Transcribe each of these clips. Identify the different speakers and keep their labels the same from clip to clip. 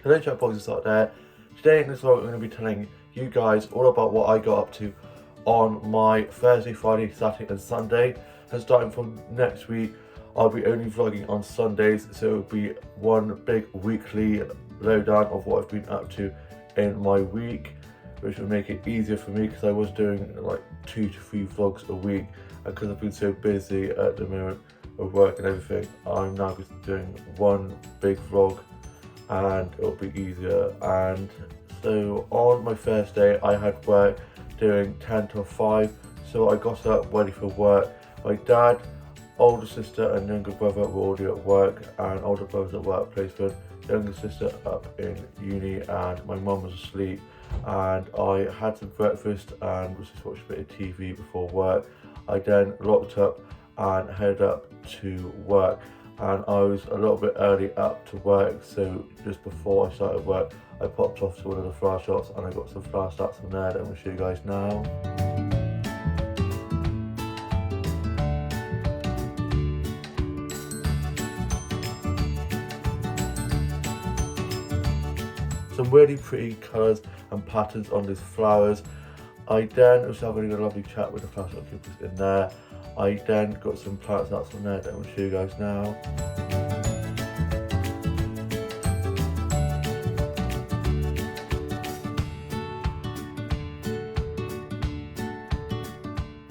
Speaker 1: Hello chat boys, it's out there. Today in this vlog I'm going to be telling you guys all about what I got up to on my Thursday, Friday, Saturday and Sunday. And starting from next week I'll be only vlogging on Sundays, so it'll be one big weekly lowdown of what I've been up to in my week, which will make it easier for me because I was doing like 2 to 3 vlogs a week, and because I've been so busy at the moment with work and everything, I'm now just doing one big vlog and it'll be easier. And so on my first day I had work doing 10 till 5, so I got up ready for work. My dad, older sister and younger brother were already at work, and older brother's at work placement, younger sister up in uni, and my mum was asleep. And I had some breakfast and was just watching a bit of TV before work. I then locked up and headed up to work, and I was a little bit early up to work, so just before I started work I popped off to one of the flower shops and I got some flower stacks from there that I'm going to show you guys now. Some really pretty colours and patterns on these flowers. I then was having a lovely chat with the flower shop keepers in there. I then got some plants out from there that I'm going to show you guys now.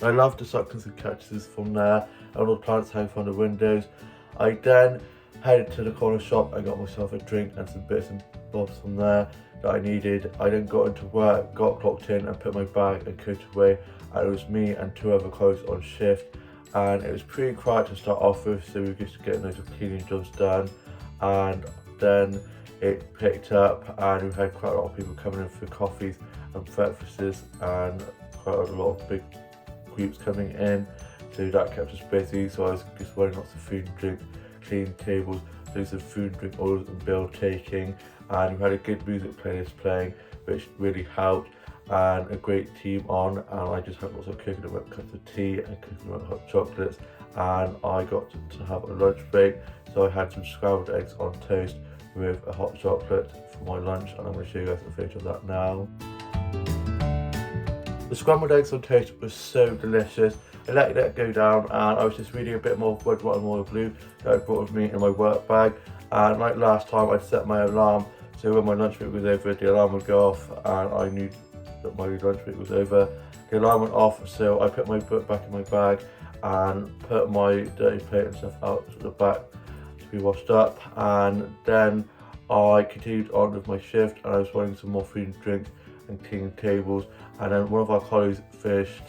Speaker 1: I love the succulents and cactuses from there, and all the plants hanging from the windows. I then headed to the corner shop and got myself a drink and some bits and bobs from there that I needed. I then got into work, got clocked in and put my bag and coat away, and it was me and 2 other colleagues on shift, and it was pretty quiet to start off with, so we were just getting those cleaning jobs done. And then it picked up and we had quite a lot of people coming in for coffees and breakfasts, and quite a lot of big groups coming in, so that kept us busy. So I was just wearing lots of food and drink, clean tables, doing some food and drink orders and bill taking, and we had a good music playlist playing, which really helped, and a great team on. And I just had lots of coconut milk cups of tea and coconut milk hot chocolates, and I got to have a lunch break, so I had some scrambled eggs on toast with a hot chocolate for my lunch, and I'm going to show you guys a photo of that now. The scrambled eggs on toast was so delicious. I let that go down, and I was just reading a bit more of Red, White and Royal Blue that I brought with me in my work bag. And like last time, I'd set my alarm, so when my lunch break was over, the alarm would go off, and I knew that my lunch break was over. The alarm went off, so I put my book back in my bag and put my dirty plate and stuff out to the back to be washed up. And then I continued on with my shift, and I was wanting some more food and drinks and cleaning tables. And then one of our colleagues finished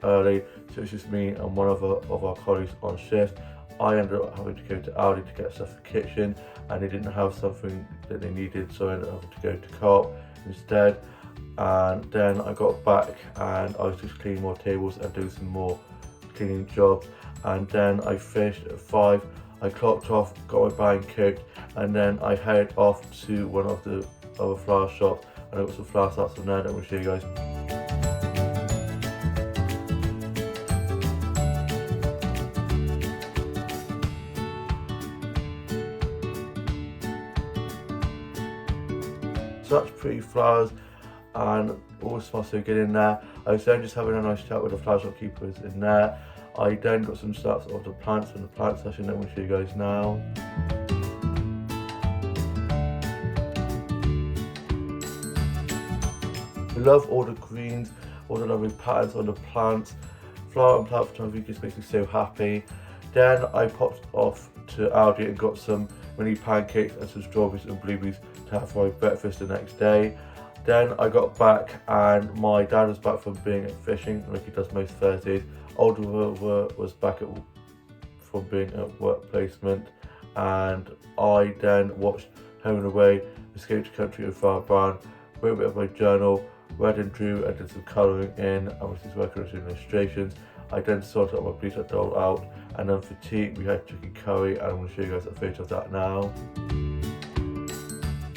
Speaker 1: early, so it's just me and one of our colleagues on shift. I ended up having to go to Aldi to get stuff for the kitchen, and they didn't have something that they needed, so I ended up having to go to Co-op instead. And then I got back and I was just cleaning more tables and doing some more cleaning jobs, and then I finished at 5. I clocked off, got my bag cooked, and then I headed off to one of the other flower shops, and I got some flower starts from there that I'm going to show you guys. Such pretty flowers, and all smells so good in there. I was then just having a nice chat with the flower shop keepers in there. I then got some starts of the plants from the plant session that I'm going to show you guys now. I love all the greens, all the lovely patterns on the plants. Flower and plant photography just makes me so happy. Then I popped off to Aldi and got some mini pancakes and some strawberries and blueberries to have for my breakfast the next day. Then I got back, and my dad was back from being at fishing like he does most Thursdays. Older brother was back from being at work placement, and I then watched Home and Away, Escape to Country with Farmer Brown, wrote a bit of my journal, read and drew and did some colouring in, and was just working on some illustrations. I then sorted out my bleach doll out, and then for tea we had chicken curry, and I'm going to show you guys a photo of that now.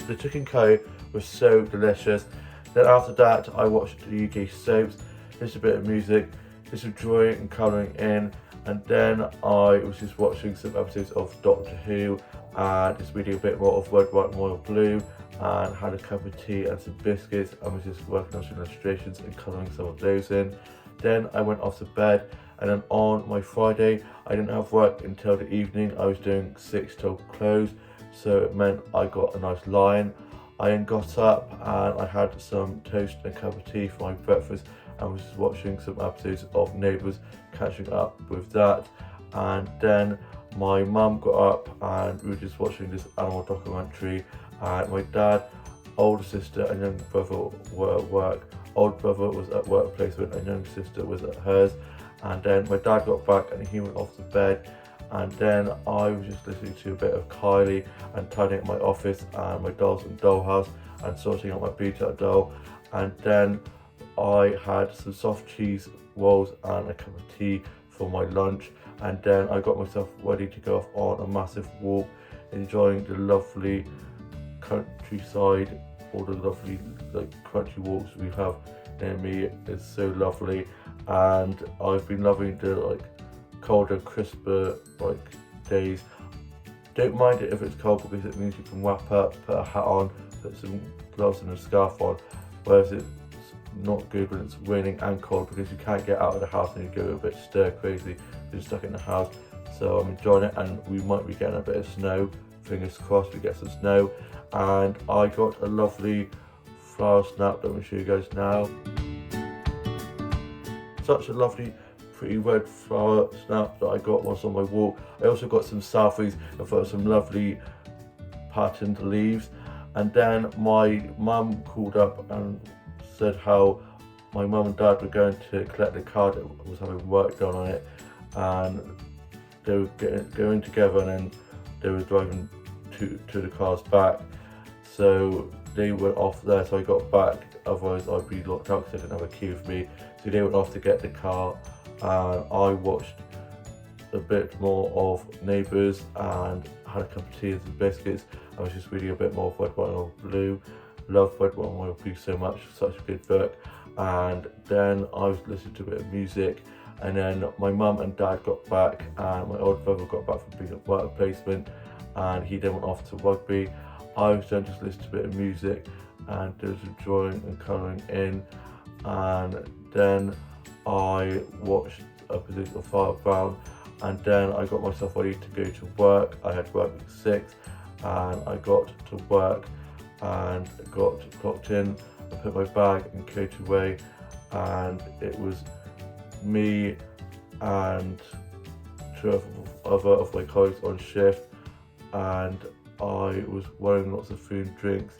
Speaker 1: The chicken curry was so delicious. Then after that I watched the UK soaps, just a bit of music, just some drawing and colouring in, and then I was just watching some episodes of Doctor Who and just reading a bit more of Red, White and Royal Blue, and had a cup of tea and some biscuits, and was just working on some illustrations and colouring some of those in. Then I went off to bed, and then on my Friday I didn't have work until the evening. I was doing 6 till close, so it meant I got a nice lie-in. I then got up and I had some toast and a cup of tea for my breakfast, and was just watching some episodes of Neighbours, catching up with that. And then my mum got up and we were just watching this animal documentary, and my dad, older sister and young brother were at work. Old brother was at work placement and young sister was at hers. And then my dad got back and he went off to bed, and then I was just listening to a bit of Kylie and tidying up my office and my dolls and dollhouse and sorting out my beta doll. And then I had some soft cheese rolls and a cup of tea for my lunch, and then I got myself ready to go off on a massive walk, enjoying the lovely countryside. All the lovely country walks we have near me is so lovely, and I've been loving the colder, crisper days. Don't mind it if it's cold, because it means you can wrap up, put a hat on, put some gloves and a scarf on, whereas it's not good when it's raining and cold, because you can't get out of the house and you go a bit stir crazy, you're stuck in the house. So I'm enjoying it, and we might be getting a bit of snow, fingers crossed we get some snow. And I got a lovely flower snap that I'm going to show you guys now. Such a lovely pretty red flower snap that I got whilst on my walk. I also got some selfies of some lovely patterned leaves. And then my mum called up and said how my mum and dad were going to collect the car that was having work done on it, and they were going together, and then they were driving to the car's back. So they went off there, so I got back, otherwise I'd be locked out because I didn't have a key with me. So they went off to get the car, and I watched a bit more of Neighbours and had a cup of tea and some biscuits. I was just reading a bit more of Red, White and Blue. Love Red, White and Blue so much, such a good book. And then I was listening to a bit of music, and then my mum and dad got back, and my old brother got back from being at work placement, and he then went off to rugby. I was then just listening to a bit of music and doing some drawing and colouring in, and then I watched episodes of Father Brown, and then I got myself ready to go to work. I had work at 6, and I got to work and got clocked in. I put my bag and coat away, and it was me and 2 other of my colleagues on shift, and I was wearing lots of food and drinks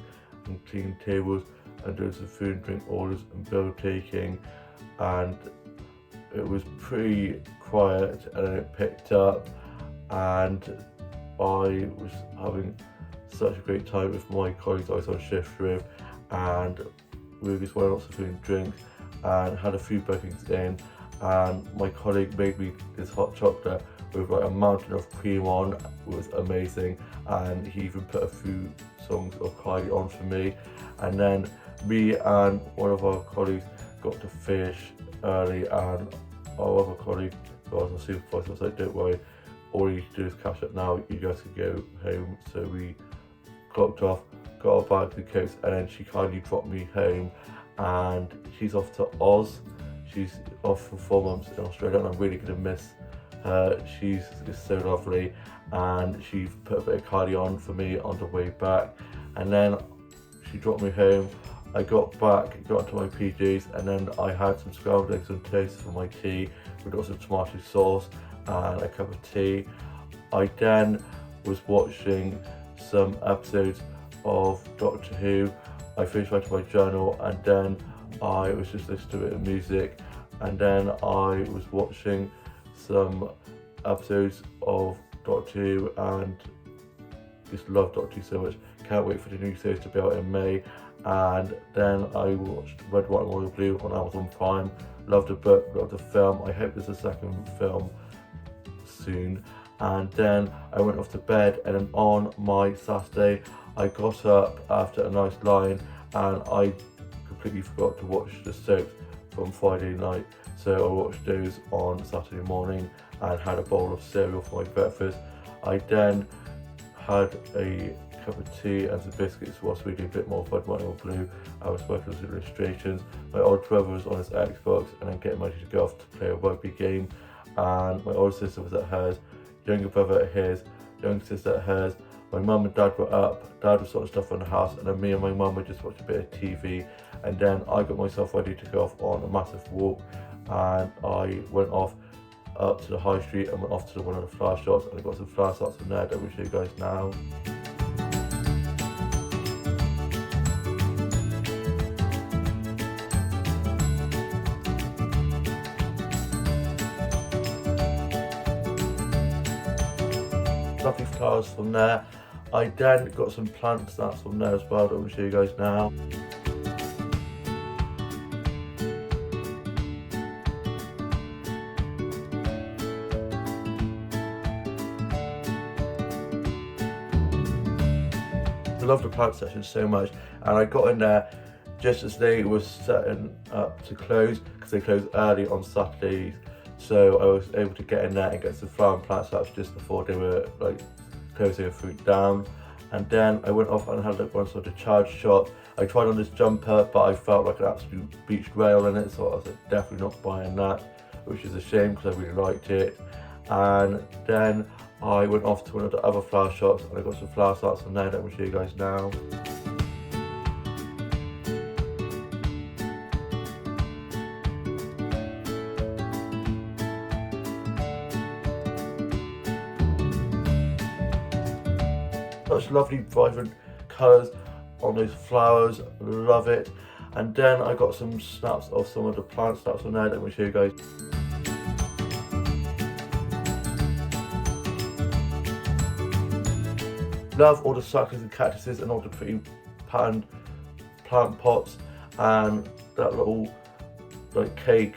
Speaker 1: and cleaning tables and doing some food and drink orders and bill taking, and it was pretty quiet, and then it picked up, and I was having such a great time with my colleagues I was on shift with, and we were just wearing lots of food and drinks and had a few bookings in, and my colleague made me this hot chocolate with a mountain of cream on. It was amazing, and he even put a few songs of Kylie on for me. And then me and one of our colleagues got to fish early, and our other colleague who was a supervisor was like, don't worry, all you need to do is cash up now, you guys can go home. So we clocked off, got our bags and coats, and then she kindly dropped me home, and she's off to Oz. She's off for 4 months in Australia, and I'm really going to miss her. She's just so lovely, and she put a bit of Kylie on for me on the way back, and then she dropped me home. I got back, got into my PJs, and then I had some scrambled eggs and toast for my tea with lots of tomato sauce and a cup of tea. I then was watching some episodes of Doctor Who. I finished writing my journal, and then I was just listening to a bit of music, and then I was watching some episodes of Doctor Who, and just love Doctor Who so much. Can't wait for the new series to be out in May. And then I watched Red, White and Royal Blue on Amazon Prime. Loved the book, loved the film. I hope there's a second film soon. And then I went off to bed, and then on my Saturday I got up after a nice line, and I completely forgot to watch the soaps from Friday night. So I watched those on Saturday morning and had a bowl of cereal for my breakfast. I then had a cup of tea and some biscuits whilst reading a bit more Fud White or Blue. I was working on some illustrations. My older brother was on his Xbox and then getting ready to go off to play a rugby game. And my older sister was at hers, younger brother at his, younger sister at hers. My mum and dad were up, dad was sorting stuff on the house, and then me and my mum would just watch a bit of TV. And then I got myself ready to go off on a massive walk, and I went off up to the high street and went off to one of the flower shops, and I got some flower shops from there that we'll show you guys now. Lovely flowers from there. I then got some plant snaps from there as well that we'll show you guys now. I love the plant section so much, and I got in there just as they were setting up to close, because they close early on Saturdays. So I was able to get in there and get some flower and plant snaps just before they were like closing everything down. And then I went off and had like one sort of charge shot. I tried on this jumper, but I felt like an absolute beached rail in it, so I was like, definitely not buying that, which is a shame because I really liked it. And then I went off to one of the other flower shops and I got some flower starts from there that we'll show you guys now. Such lovely vibrant colours on those flowers, love it. And then I got some snaps of some of the plant snaps from there that we'll show you guys. Love all the succulents and cactuses and all the pretty patterned plant pots, and that little like cake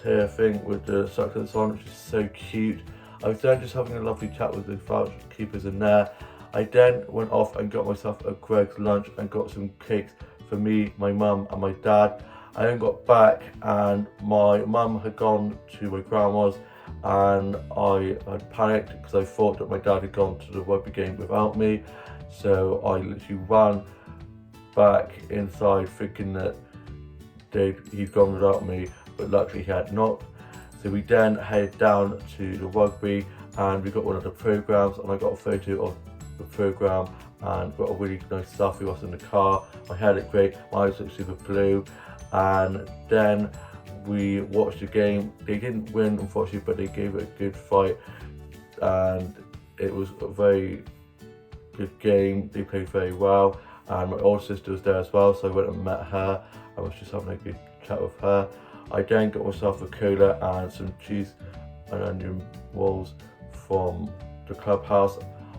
Speaker 1: tier thing with the succulents on, which is so cute. I was then just having a lovely chat with the flower keepers in there. I then went off and got myself a Greggs lunch and got some cakes for me, my mum and my dad. I then got back and my mum had gone to my grandma's, and I had panicked because I thought that my dad had gone to the rugby game without me. So I literally ran back inside thinking that he'd gone without me, but luckily he had not. So we then headed down to the rugby and we got one of the programmes, and I got a photo of the programme and got a really nice selfie whilst in the car. My hair looked great, my eyes looked super blue, and then we watched the game. They didn't win unfortunately, but they gave it a good fight and it was a very good game. They played very well, and my older sister was there as well, so I went and met her. I was just having a good chat with her. I then got myself a cola and some cheese and onion rolls from the clubhouse.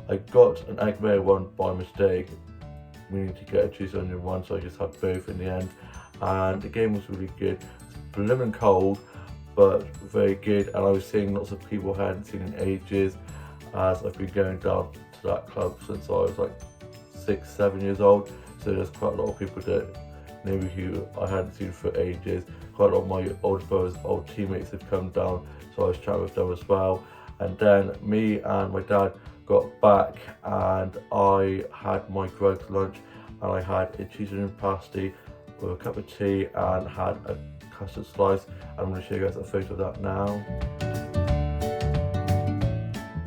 Speaker 1: I got an egg mayo one by mistake, meaning to get a cheese and onion one, so I just had both in the end. And the game was really good. It's blooming cold, but very good. And I was seeing lots of people I hadn't seen in ages, as I've been going down to that club since I was like 6-7 years old. So there's quite a lot of people that knew who I hadn't seen for ages. Quite a lot of my older brother's old teammates had come down, so I was chatting with them as well. And then me and my dad got back and I had my Greggs lunch, and I had a cheese and onion pasty with a cup of tea and had a custard slice. I'm going to show you guys a photo of that now.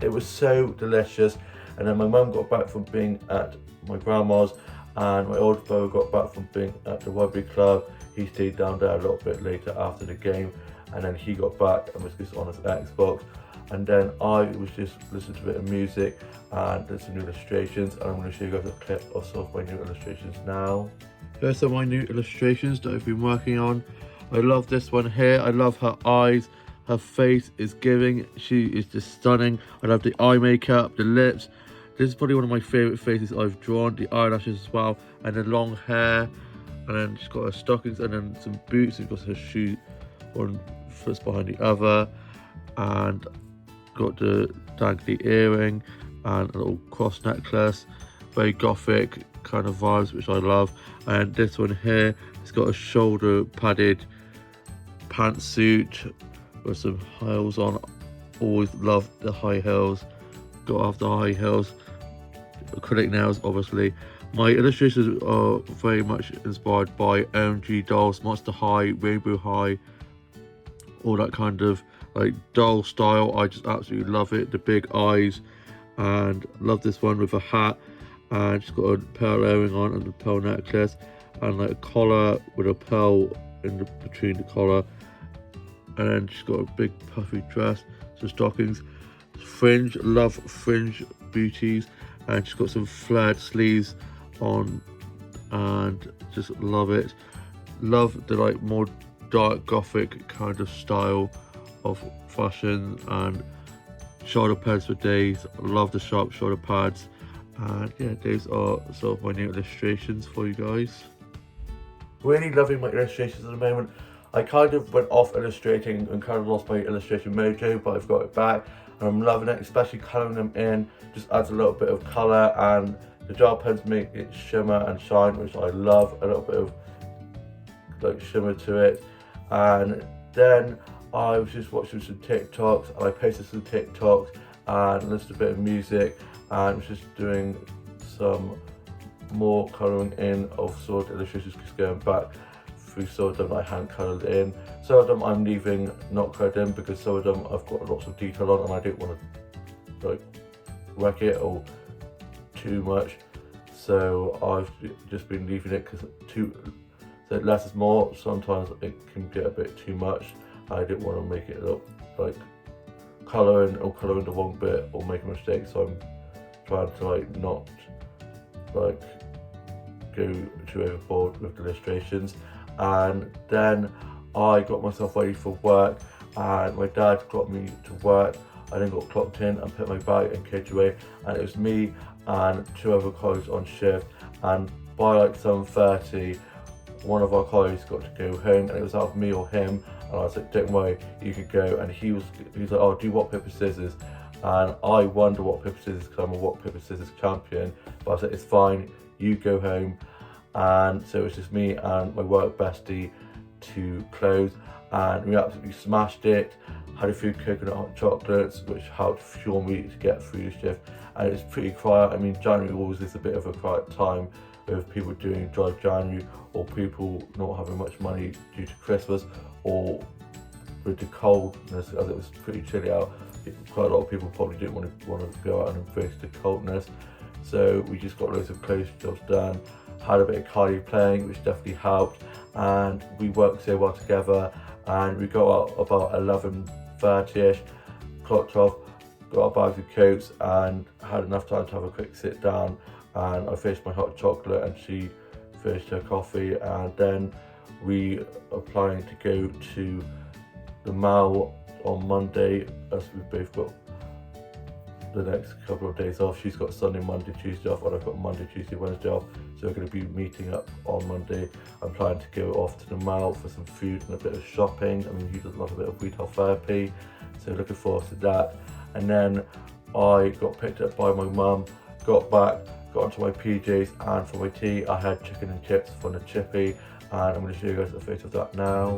Speaker 1: It was so delicious. And then my mum got back from being at my grandma's, and my older brother got back from being at the rugby club. He stayed down there a little bit later after the game, and then he got back and was just on his Xbox. And then I was just listening to a bit of music and did some new illustrations, and I'm going to show you guys a clip of some of my new illustrations now. Here's some of my new illustrations that I've been working on. I love this one here. I love her eyes. Her face is giving. She is just stunning. I love the eye makeup, the lips. This is probably one of my favourite faces I've drawn. The eyelashes as well, and the long hair. And then she's got her stockings and then some boots. She's got her shoe, one foot's behind the other. And got the dangly earring and a little cross necklace. Very gothic kind of vibes, which I love. And this one here, it's got a shoulder padded pantsuit with some high heels on. Always loved the high heels. Got off the high heels. acrylic nails, obviously. My illustrations are very much inspired by OMG dolls, Monster High, Rainbow High, all that kind of like doll style. I just absolutely love it. The big eyes, and love this one with a hat, and she's got a pearl earring on and a pearl necklace, and like a collar with a pearl between the collar, and then she's got a big puffy dress, some stockings, fringe, love fringe beauties, and she's got some flared sleeves on, and just love it. Love the like more dark gothic kind of style of fashion, and shoulder pads for days. Love the sharp shoulder pads, and yeah, those are sort of my new illustrations for you guys. Really loving my illustrations at the moment. I kind of went off illustrating and kind of lost my illustration mojo, but I've got it back and I'm loving it, especially colouring them in. Just adds a little bit of colour, and the gel pens make it shimmer and shine, which I love. A little bit of like shimmer to it. And then I was just watching some TikToks, and I posted some TikToks and listened to a bit of music, and was just doing some more colouring in of sort of illustrations, just going back through some of them I hadn't coloured in. Some of them I'm leaving not coloured in because some of them I've got lots of detail on and I don't want to like wreck it or too much. So I've just been leaving it because so less is more. Sometimes it can get a bit too much. I didn't want to make it look like colouring the wrong bit or make a mistake, so I'm trying to like not like go too overboard with the illustrations. And then I got myself ready for work, and my dad got me to work. I then got clocked in and put my bag and kids away, and it was me and two other colleagues on shift, and by like 7:30 one of our colleagues got to go home, and it was out of me or him, and I was like, don't worry, you could go. And he was like, oh, do rock paper scissors, and I won the rock paper scissors because I'm a rock paper scissors champion, but I was like, it's fine, you go home. And so it was just me and my work bestie to close, and we absolutely smashed it. Had a few coconut hot chocolates, which helped fuel me to get through the shift. And it was pretty quiet. I mean, January always is a bit of a quiet time with people doing dry January, or people not having much money due to Christmas, or with the coldness, as it was pretty chilly out. Quite a lot of people probably didn't want to go out and embrace the coldness. So we just got loads of close jobs done. Had a bit of cardio playing, which definitely helped, and we worked so well together. And we got out about 11:30ish, clocked off, got our bags and coats, and had enough time to have a quick sit down. And I finished my hot chocolate, and she finished her coffee, and then we are planning to go to the mall on Monday, as we've both got the next couple of days off. She's got Sunday, Monday, Tuesday off, and I've got Monday, Tuesday, Wednesday off. So we're going to be meeting up on Monday. I'm planning to go off to the mall for some food and a bit of shopping. I mean, who doesn't love a bit of retail therapy? So looking forward to that. And then I got picked up by my mum, got back, got onto my PJs, and for my tea I had chicken and chips from the Chippy, and I'm going to show you guys the face of that now.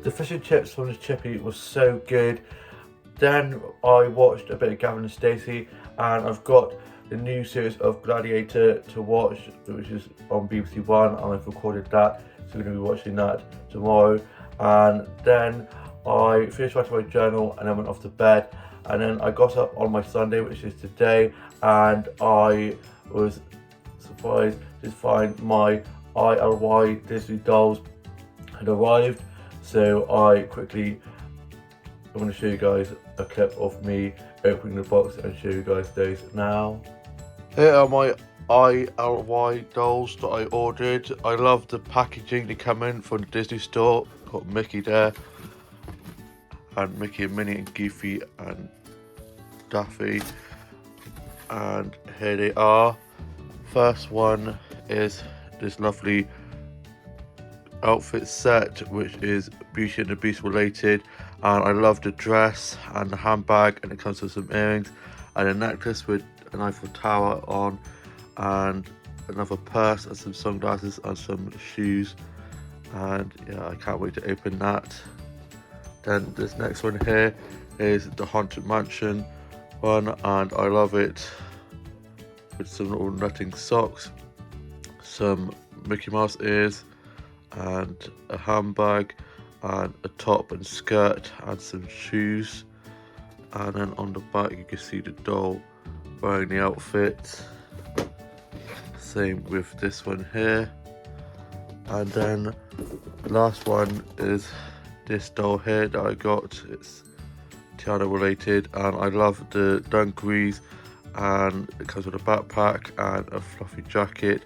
Speaker 1: The fish and chips from the Chippy was so good. Then I watched a bit of Gavin and Stacey, and I've got the new series of Gladiator to watch, which is on BBC One, and I've recorded that, so we're going to be watching that tomorrow. And then I finished writing my journal, and then went off to bed, and then I got up on my Sunday, which is today, and I was surprised to find my ILY Disney dolls had arrived. So I'm going to show you guys a clip of me opening the box and show you guys those now. Here are my ILY dolls that I ordered. I love the packaging they come in from the Disney store. Got Mickey there, and Mickey and Minnie and Goofy and Daffy. And here they are. First one is this lovely outfit set, which is Beauty and the Beast related, and I love the dress and the handbag, and it comes with some earrings and a necklace with an Eiffel Tower on, and another purse and some sunglasses and some shoes. And yeah, I can't wait to open that. Then this next one here is the Haunted Mansion one, and I love it. With some little nutting socks, some Mickey Mouse ears, and a handbag, and a top and skirt, and some shoes. And then on the back you can see the doll wearing the outfit. Same with this one here. And then the last one is this doll here that I got. It's Tiana related, and I love the dungarees, and it comes with a backpack and a fluffy jacket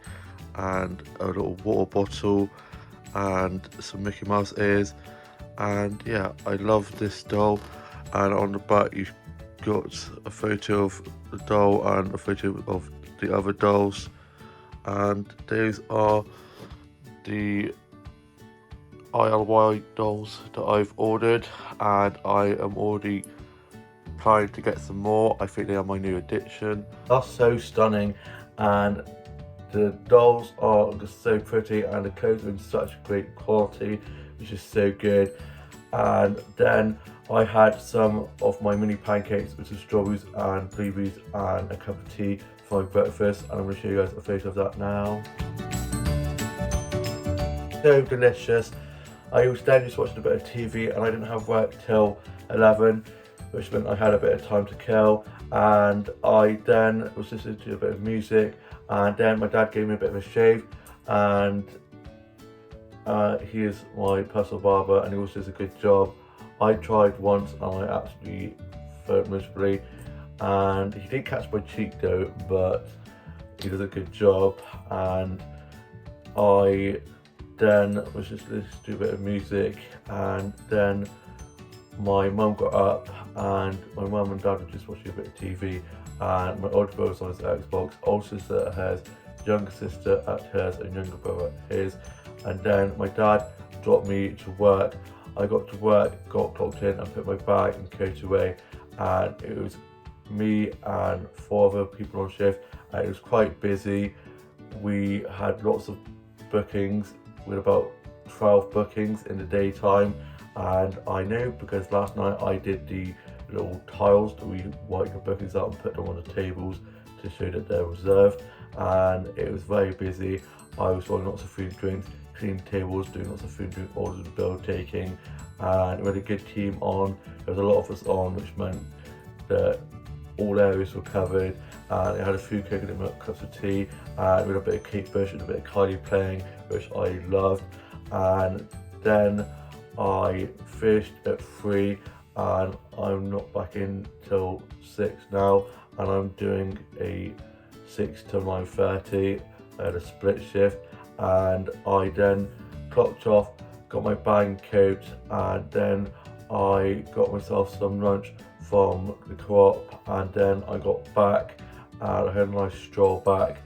Speaker 1: and a little water bottle and some Mickey Mouse ears. And yeah, I love this doll. And on the back you've got a photo of the doll and a photo of the other dolls, and those are the ILY dolls that I've ordered, and I am already planning to get some more. I think they are my new addition. That's so stunning, and the dolls are just so pretty, and the clothes are in such great quality, which is so good. And then I had some of my mini pancakes, which is strawberries and blueberries and a cup of tea for my breakfast, and I'm going to show you guys a photo of that now. So delicious. I was then just watching a bit of TV, and I didn't have work till 11, which meant I had a bit of time to kill, and I then was listening to a bit of music, and then my dad gave me a bit of a shave, and he is my personal barber, and he also does a good job. I tried once and I absolutely failed miserably, and he did catch my cheek though, but he does a good job. And I then was just listening to a bit of music, and then my mum got up, and my mum and dad were just watching a bit of TV, and my older brother was on his Xbox, older sister at hers, younger sister at hers, and younger brother at his. And then my dad dropped me to work. I got to work, got clocked in, and put my bag and coat away, and it was me and 4 other people on shift, and it was quite busy. We had lots of bookings, with about 12 bookings in the daytime, and I know because last night I did the little tiles that we wipe the bookings out and put them on the tables to show that they're reserved, and it was very busy. I was ordering lots of food and drinks, cleaning tables, doing lots of food and drink orders and bill taking, and we had a good team on. There was a lot of us on, which meant that all areas were covered, and it had a food coconut milk, cups of tea, and we had a bit of Kate Bush and a bit of Kylie playing, which I loved. And then I finished at 3, and I'm not back in till 6 now, and I'm doing a 6 till 9:30 at a split shift. And I then clocked off, got my bag and coat, and then I got myself some lunch from the co-op, and then I got back and I had a nice stroll back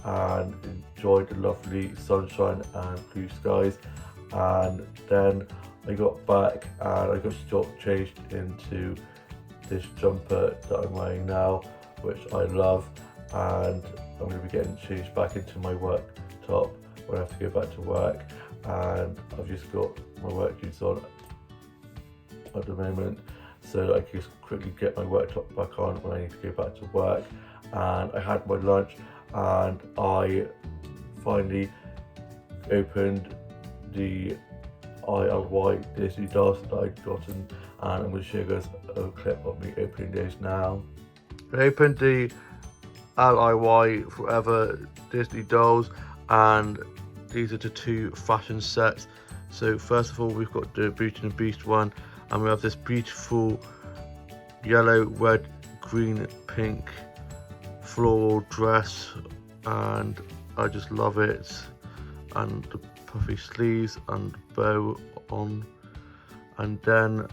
Speaker 1: and enjoyed the lovely sunshine and blue skies. And then I got back and I got changed into this jumper that I'm wearing now, which I love, and I'm going to be getting changed back into my work top when I have to go back to work. And I've just got my work boots on at the moment, so I can just quickly get my work top back on when I need to go back to work. And I had my lunch, and I finally opened the ILY Disney dolls that I'd gotten, and I'm going to show you guys a clip of me opening those now. I opened the LIY Forever Disney dolls, and these are the 2 fashion sets. So first of all, we've got the Beauty and the Beast one, and we have this beautiful yellow, red, green, pink floral dress, and I just love it, and the puffy sleeves and bow on. And then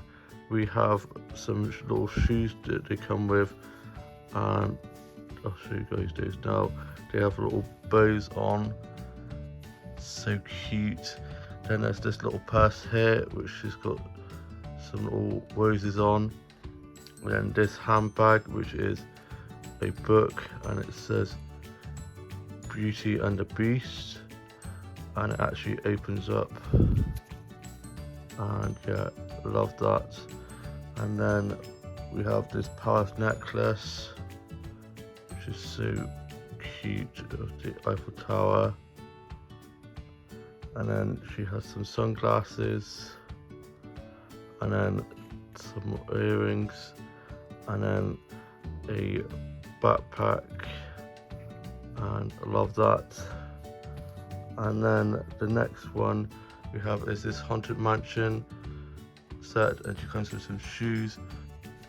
Speaker 1: we have some little shoes that they come with, and I'll show you guys those now. They have little bows on, so cute. Then there's this little purse here which has got some little roses on. And then this handbag, which is a book, and it says Beauty and the Beast, and it actually opens up, and yeah, love that. And then we have this Paris necklace, which is so cute, of the Eiffel Tower. And then she has some sunglasses, and then some earrings, and then a backpack, and I love that. And then the next one we have is this Haunted Mansion set, and she comes with some shoes,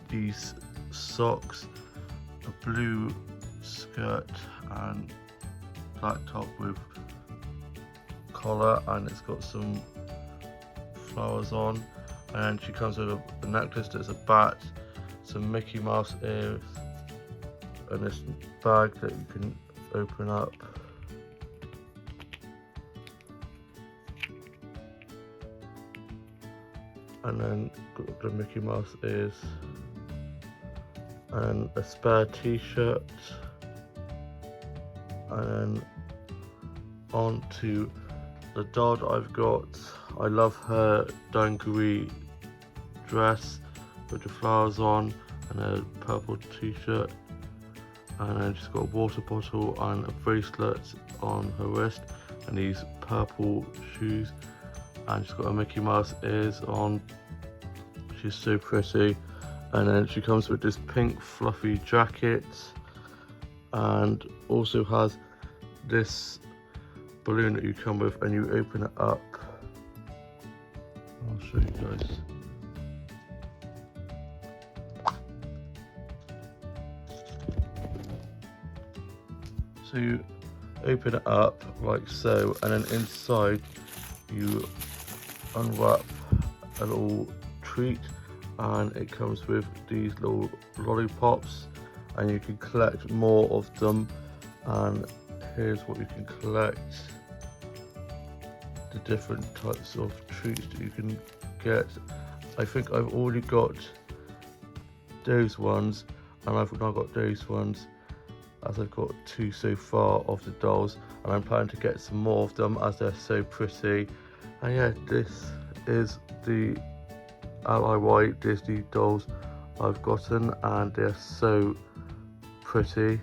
Speaker 1: these socks, a blue skirt and black top with collar, and it's got some flowers on. And she comes with a necklace that's a bat, some Mickey Mouse ears, and this bag that you can open up. And then got the Mickey Mouse ears, and a spare t-shirt, and then on to the doll that I've got. I love her dungaree dress with the flowers on and a purple t-shirt, and then she's got a water bottle and a bracelet on her wrist and these purple shoes, and she's got her Mickey Mouse ears on. She's so pretty. And then she comes with this pink fluffy jacket, and also has this balloon that you come with, and you open it up. I'll show you guys. So you open it up like so, and then inside you unwrap a little treat, and it comes with these little lollipops, and you can collect more of them. And here's what you can collect: the different types of treats that you can get. I think I've already got those ones, and I've now got those ones, as I've got 2 so far of the dolls, and I'm planning to get some more of them as they're so pretty. And yeah, this is the LIY Disney dolls I've gotten, and they're so pretty,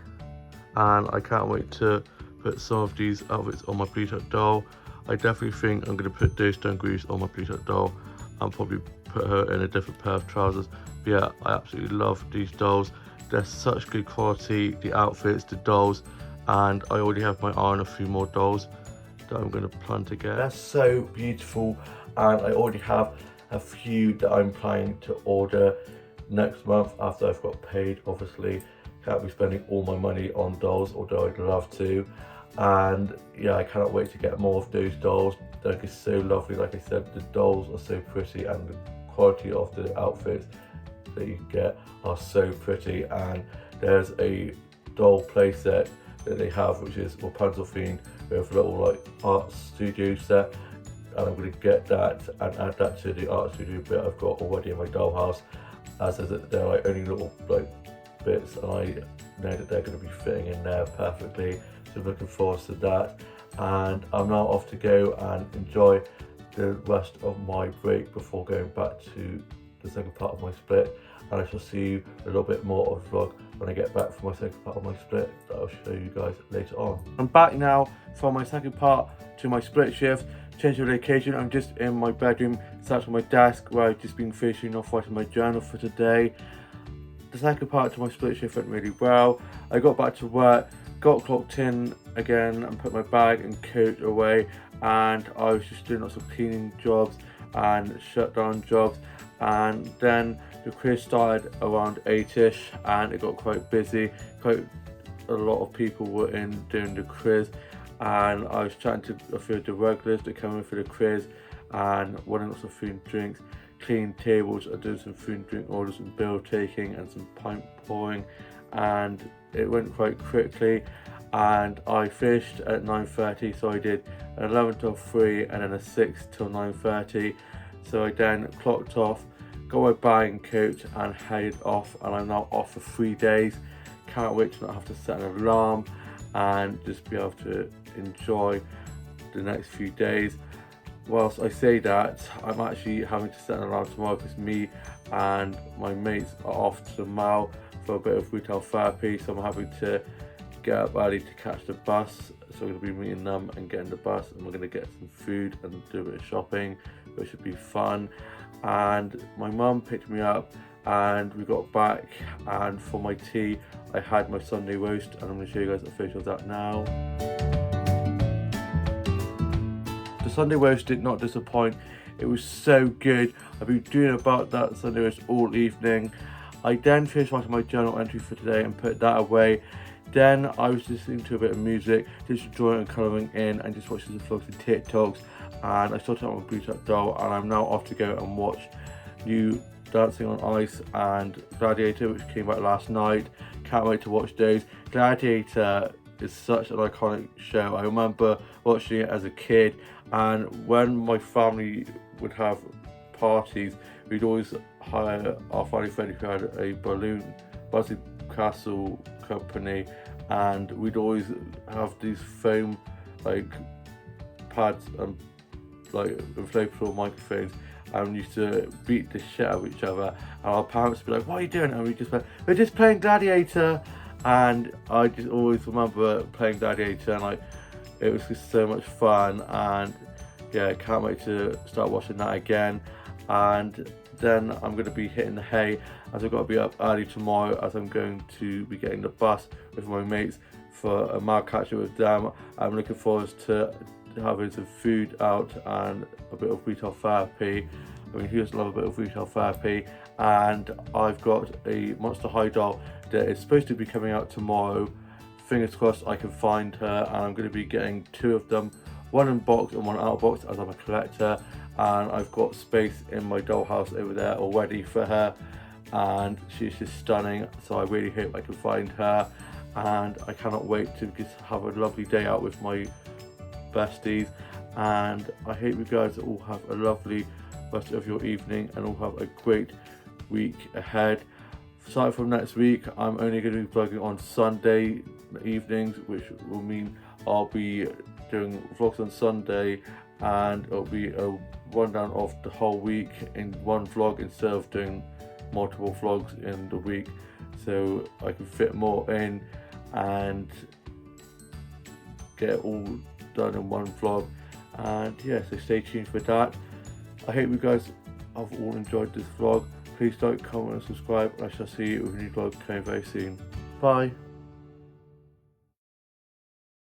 Speaker 1: and I can't wait to put some of these outfits on my Blue Duck doll. I definitely think I'm going to put those dungarees on my Blue Duck doll and probably put her in a different pair of trousers. But yeah, I absolutely love these dolls. They're such good quality, the outfits, the dolls, and I already have my eye on a few more dolls that I'm going to plan to get. They're so beautiful, and I already have a few that I'm planning to order next month after I've got paid. Obviously, can't be spending all my money on dolls, although I'd love to. And yeah, I cannot wait to get more of those dolls. They're just so lovely. Like I said, the dolls are so pretty, and the quality of the outfits that you get are so pretty. And there's a doll playset that they have, which is Rapunzel themed, with a little like art studio set, and I'm going to get that and add that to the art studio bit I've got already in my dollhouse, as they're like only little like bits, and I know that they're going to be fitting in there perfectly. So I'm looking forward to that, and I'm now off to go and enjoy the rest of my break before going back to the second part of my split. And I shall see you a little bit more of the vlog when I get back from my second part of my split that I'll show you guys later on. I'm back now for my second part to my split shift. Change of location. I'm just in my bedroom, sat on my desk where I've just been finishing off writing my journal for today. The second part to my split shift went really well. I got back to work, got clocked in again and put my bag and coat away, and I was just doing lots of cleaning jobs and shutdown jobs. And then the quiz started around 8ish, and it got quite busy. Quite a lot of people were in doing the quiz, and I was chatting to a few of the regulars that came in for the quiz, and wanting lots of food and drinks, cleaning tables, I did some food and drink orders and bill taking and some pint pouring, and it went quite quickly. And I finished at 9:30, so I did an 11 till 3 and then a 6 till 9:30. So I then clocked off, got my bag and coat and headed off, and I'm now off for 3 days. Can't wait to not have to set an alarm and just be able to enjoy the next few days. Whilst I say that, I'm actually having to set an alarm tomorrow because me and my mates are off to the mall for a bit of retail therapy, so I'm having to get up early to catch the bus. So I'm going to be meeting them and getting the bus, and we're going to get some food and do a bit of shopping, which should be fun. And my mum picked me up and we got back, and for my tea I had my Sunday roast, and I'm going to show you guys a photo of that now. The Sunday roast did not disappoint. It was so good. I've been doing about that Sunday roast all evening. I then finished writing my journal entry for today and put that away. Then I was listening to a bit of music, just drawing and colouring in, and just watching some vlogs and TikToks. And I sorted out my Blue Tap doll, and I'm now off to go and watch new Dancing on Ice and Gladiator, which came out last night. Can't wait to watch those. Gladiator is such an iconic show. I remember watching it as a kid, and when my family would have parties, we'd always hire our family friend who had a balloon bouncy castle company, and we'd always have these foam like pads and like inflatable microphones, and we used to beat the shit out of each other, and our parents would be like, "What are you doing?" And we just went, "We're just playing Gladiator." And I just always remember playing Gladiator, and like it was just so much fun. And yeah, I can't wait to start watching that again. And then I'm going to be hitting the hay, as I've got to be up early tomorrow, as I'm going to be getting the bus with my mates for a mad catch up with them. I'm looking forward to having some food out and a bit of retail therapy. I mean, who doesn't love a bit of retail therapy? And I've got a Monster High doll that is supposed to be coming out tomorrow. Fingers crossed I can find her, and I'm going to be getting 2 of them, one in box and one out of box, as I'm a collector. And I've got space in my dollhouse over there already for her, and she's just stunning, so I really hope I can find her. And I cannot wait to just have a lovely day out with my besties, and I hope you guys all have a lovely rest of your evening and all have a great week ahead. Starting from next week, I'm only going to be vlogging on Sunday evenings, which will mean I'll be doing vlogs on Sunday, and it'll be a rundown of the whole week in one vlog instead of doing multiple vlogs in the week, so I can fit more in and get it all done in one vlog. And yeah, so stay tuned for that. I hope you guys have all enjoyed this vlog. Please like, comment and subscribe, and I shall see you with a new vlog coming very soon. Bye.